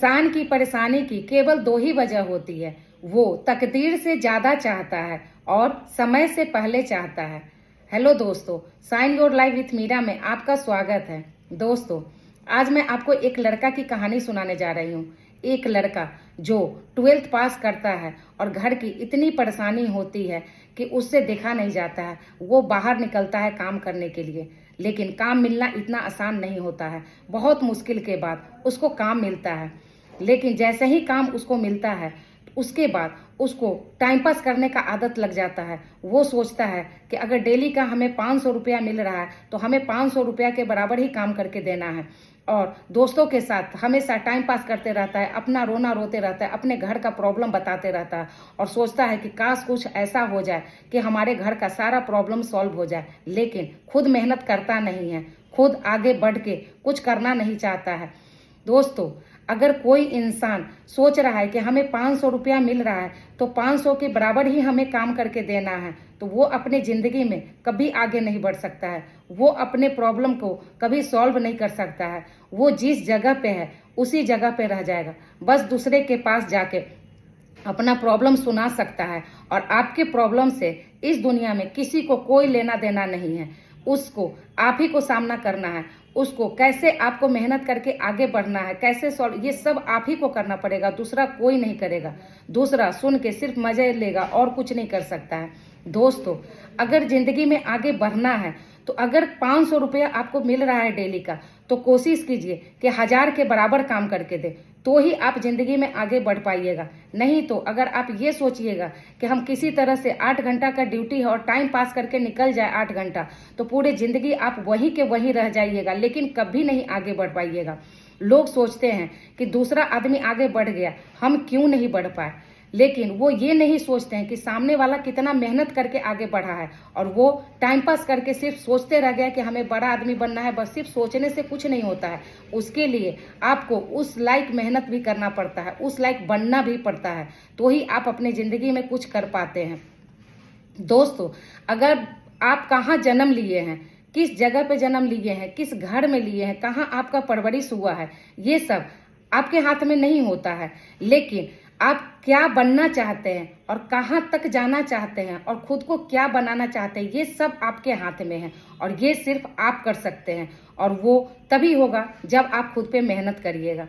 इंसान की परेशानी की केवल दो ही वजह होती है, वो तकदीर से ज्यादा चाहता है और समय से पहले चाहता है। हेलो दोस्तों, sign your life with Meera में आपका स्वागत है। दोस्तों, आज मैं आपको एक लड़का की कहानी सुनाने जा रही हूँ। एक लड़का जो 12th पास करता है और घर की इतनी परेशानी होती है कि उससे देखा नहीं जाता है। वो बाहर निकलता है काम करने के लिए, लेकिन काम मिलना इतना आसान नहीं होता है। बहुत मुश्किल के बाद उसको काम मिलता है, लेकिन जैसे ही काम उसको मिलता है उसके बाद उसको टाइम पास करने का आदत लग जाता है। वो सोचता है कि अगर डेली का हमें 500 रुपया मिल रहा है तो हमें 500 रुपया के बराबर ही काम करके देना है। और दोस्तों के साथ हमेशा टाइम पास करते रहता है, अपना रोना रोते रहता है, अपने घर का प्रॉब्लम बताते रहता है और सोचता है कि काश कुछ ऐसा हो जाए कि हमारे घर का सारा प्रॉब्लम सॉल्व हो जाए। लेकिन खुद मेहनत करता नहीं है, खुद आगे बढ़ के कुछ करना नहीं चाहता है। दोस्तों, अगर कोई इंसान सोच रहा है कि हमें 500 रुपया मिल रहा है तो 500 के बराबर ही हमें काम करके देना है, तो वो अपने ज़िंदगी में कभी आगे नहीं बढ़ सकता है। वो अपने प्रॉब्लम को कभी सॉल्व नहीं कर सकता है। वो जिस जगह पे है उसी जगह पे रह जाएगा। बस दूसरे के पास जाके अपना प्रॉब्लम सुना सकता है और आपके प्रॉब्लम से इस दुनिया में किसी को कोई लेना देना नहीं है। उसको आप ही को सामना करना है। उसको कैसे आपको मेहनत करके आगे बढ़ना है, कैसे सॉल्व, ये सब आप ही को करना पड़ेगा। दूसरा कोई नहीं करेगा। दूसरा सुन के सिर्फ मजे लेगा और कुछ नहीं कर सकता है। दोस्तों, अगर जिंदगी में आगे बढ़ना है तो अगर 500 रुपया आपको मिल रहा है डेली का, तो कोशिश कीजिए कि 1000 के बराबर काम करके दे, तो ही आप जिंदगी में आगे बढ़ पाइएगा। नहीं तो अगर आप ये सोचिएगा कि हम किसी तरह से 8 घंटा का ड्यूटी है और टाइम पास करके निकल जाए 8 घंटा, तो पूरे जिंदगी आप वहीं के वहीं रह जाइएगा, लेकिन कभी नहीं आगे बढ़ पाइएगा। लोग सोचते हैं कि दूसरा आदमी आगे बढ़ गया, हम क्यों नहीं बढ़ पाए, लेकिन वो ये नहीं सोचते हैं कि सामने वाला कितना मेहनत करके आगे बढ़ा है और वो टाइम पास करके सिर्फ सोचते रह गया कि हमें बड़ा आदमी बनना है। बस सिर्फ सोचने से कुछ नहीं होता है, उसके लिए आपको उस लायक मेहनत भी करना पड़ता है, उस लायक बनना भी पड़ता है, तो ही आप अपने ज़िंदगी में कुछ कर पाते हैं। दोस्तों, अगर आप कहाँ जन्म लिए हैं, किस जगह पे जन्म लिए हैं, किस घर में लिए हैं, कहाँ आपका परवरिश हुआ है, ये सब आपके हाथ में नहीं होता है। लेकिन आप क्या बनना चाहते हैं और कहाँ तक जाना चाहते हैं और खुद को क्या बनाना चाहते हैं, ये सब आपके हाथ में है और ये सिर्फ आप कर सकते हैं। और वो तभी होगा जब आप खुद पे मेहनत करिएगा।